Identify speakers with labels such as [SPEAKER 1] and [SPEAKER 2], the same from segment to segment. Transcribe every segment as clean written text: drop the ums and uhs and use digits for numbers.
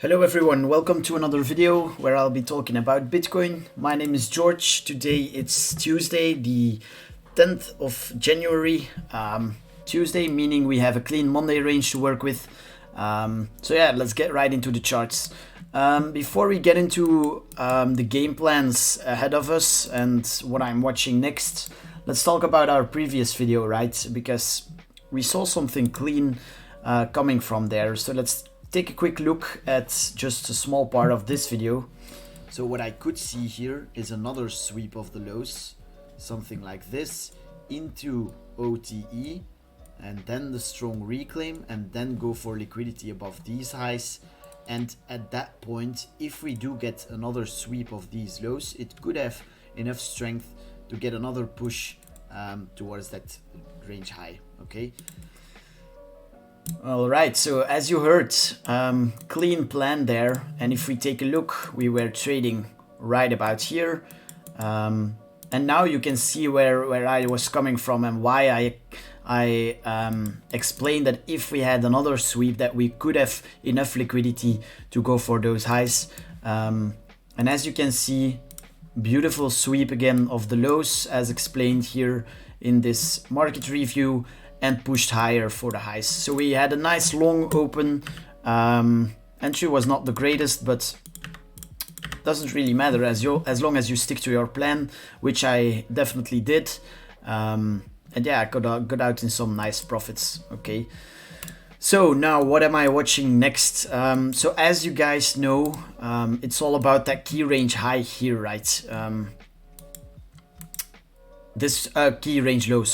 [SPEAKER 1] Hello everyone, welcome to another video where I'll be talking about Bitcoin. My name is George. Today it's Tuesday, the 10th of January. Tuesday, meaning we have a clean Monday range to work with. So yeah, let's get right into the charts. Before we get into the game plans ahead of us and what I'm watching next, let's talk about our previous video, right? Because we saw something clean coming from there. So let's take a quick look at just a small part of this video. So what I could see here is another sweep of the lows, something like this, into OTE, and then the strong reclaim, and then go for liquidity above these highs. And at that point, if we do get another sweep of these lows, it could have enough strength to get another push towards that range high, okay? All right, so as you heard, clean plan there. And if we take a look, we were trading right about here. And now you can see where I was coming from and why I explained that if we had another sweep that we could have enough liquidity to go for those highs. And as you can see, beautiful sweep again of the lows as explained here in this market review, and pushed higher for the highs. So we had a nice long open. Entry was not the greatest, but doesn't really matter as long as you stick to your plan, which I definitely did. And yeah, I got out in some nice profits. Okay. So now what am I watching next? So as you guys know, it's all about that key range high here, right? This key range low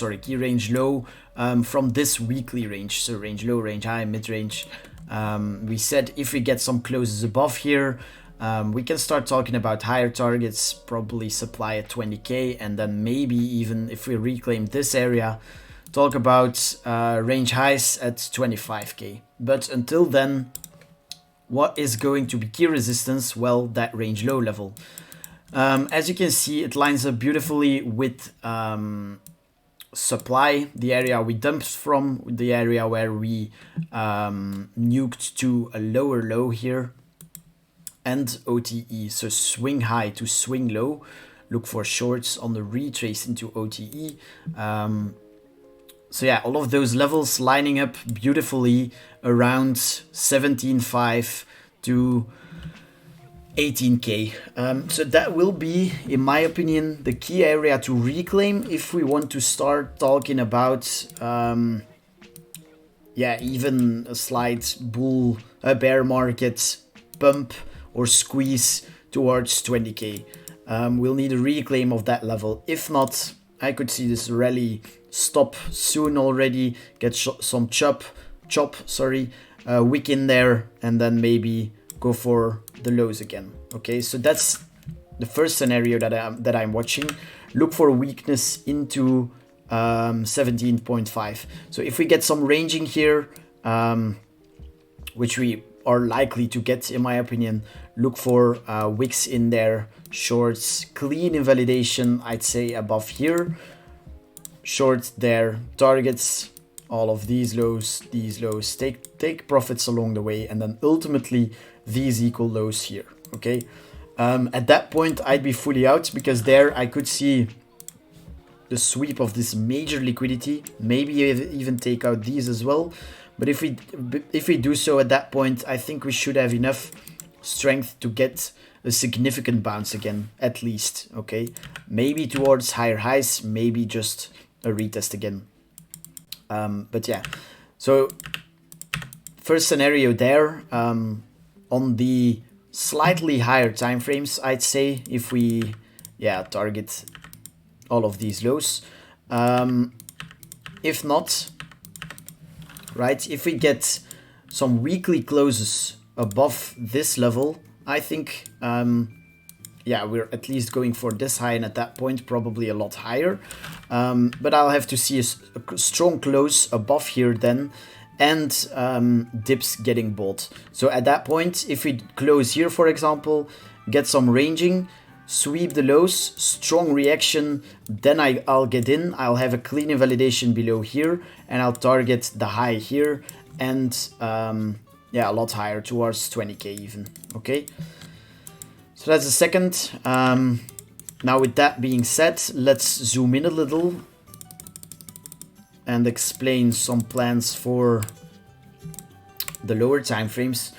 [SPEAKER 1] from this weekly range. So range low, range high, mid range. We said if we get some closes above here, we can start talking about higher targets, probably supply at 20k, and then maybe even if we reclaim this area, talk about range highs at 25k. But until then, what is going to be key resistance? Well, that range low level. As you can see, it lines up beautifully with supply, the area we dumped from, the area where we nuked to a lower low here, and OTE. So swing high to swing low. Look for shorts on the retrace into OTE. So yeah, all of those levels lining up beautifully around 17.5 to 18k. So that will be, in my opinion, the key area to reclaim if we want to start talking about yeah, even a slight bear market pump or squeeze towards 20k. We'll need a reclaim of that level. If not, I could see this rally stop soon already, get some chop, wick in there, and then maybe go for the lows again. Okay, so that's the first scenario that I'm watching. Look for weakness into 17.5. So if we get some ranging here, which we are likely to get, in my opinion, look for wicks in there, shorts, clean invalidation, I'd say above here, short there, targets all of these lows, take profits along the way, and then ultimately these equal lows here. Okay, at that point I'd be fully out, because there I could see the sweep of this major liquidity, maybe even take out these as well. But if we do so at that point, I think we should have enough strength to get a significant bounce again, at least. Okay, maybe towards higher highs, maybe just a retest again. But yeah, so first scenario there, on the slightly higher time frames, I'd say, if we target all of these lows. If not, right, if we get some weekly closes above this level, I think yeah, we're at least going for this high, and at that point probably a lot higher. But I'll have to see a strong close above here then, and dips getting bought. So at that point, if we close here, for example, get some ranging, sweep the lows, strong reaction, then I'll get in. I'll have a clean invalidation below here, and I'll target the high here, and yeah, a lot higher, towards 20k even. Okay, so that's the second. Now with that being said, let's zoom in a little and explain some plans for the lower time frames.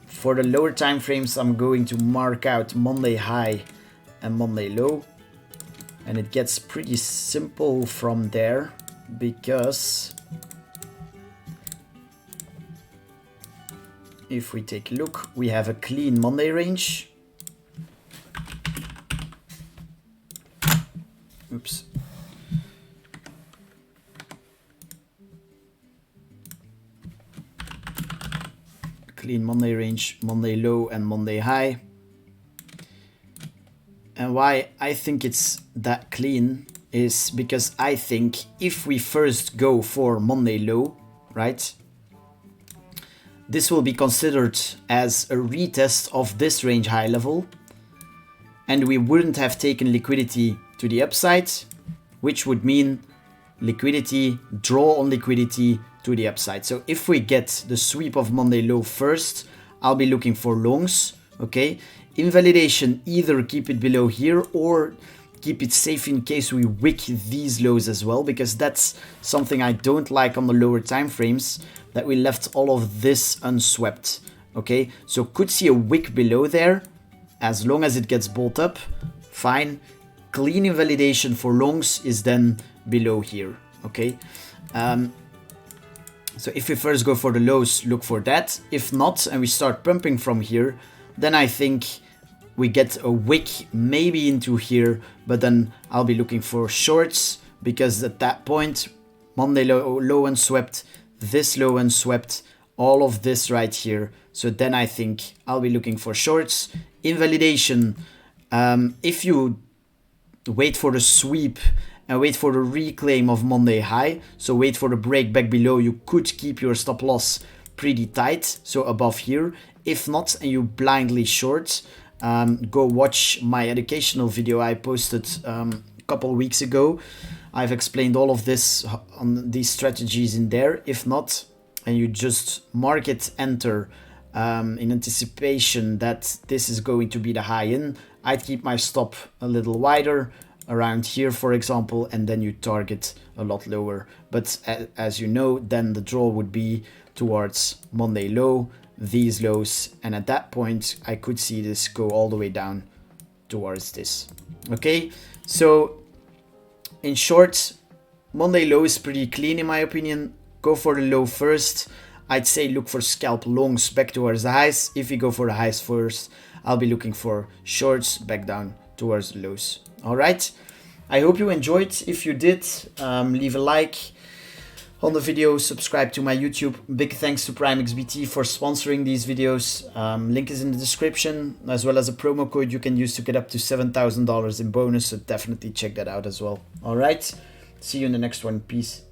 [SPEAKER 1] For the lower time frames, I'm going to mark out Monday high and Monday low, and it gets pretty simple from there, because if we take a look, we have a clean Monday range. Oops. Clean Monday range, Monday low and Monday high. And why I think it's that clean is because I think if we first go for Monday low, right, this will be considered as a retest of this range high level, and we wouldn't have taken liquidity to the upside, which would mean liquidity, draw on liquidity to the upside. So if we get the sweep of Monday low first, I'll be looking for longs, okay? Invalidation, either keep it below here or keep it safe in case we wick these lows as well, because that's something I don't like on the lower time frames, that we left all of this unswept, okay? So could see a wick below there, as long as it gets bought up, fine. Clean invalidation for longs is then below here, okay? So if we first go for the lows, look for that. If not, and we start pumping from here, then I think we get a wick maybe into here, but then I'll be looking for shorts, because at that point, Monday low unswept, this low unswept, all of this right here. So then I think I'll be looking for shorts. Invalidation, if you wait for the sweep and wait for the reclaim of Monday high, so wait for the break back below, you could keep your stop loss pretty tight, so above here. If not, and you blindly short, go watch my educational video I posted a couple weeks ago. I've explained all of this on these strategies in there. If not, and you just market enter in anticipation that this is going to be the high in, I'd keep my stop a little wider, around here for example, and then you target a lot lower. But as you know, then the draw would be towards Monday low, these lows, and at that point I could see this go all the way down towards this. Okay, so in short, Monday low is pretty clean in my opinion. Go for the low first. I'd say look for scalp longs back towards the highs. If you go for the highs first, I'll be looking for shorts back down towards the lows. All right, I hope you enjoyed. If you did, leave a like on the video, subscribe to my YouTube. Big thanks to PrimeXBT for sponsoring these videos. Link is in the description, as well as a promo code you can use to get up to $7,000 in bonus, so definitely check that out as well. All right, see you in the next one. Peace.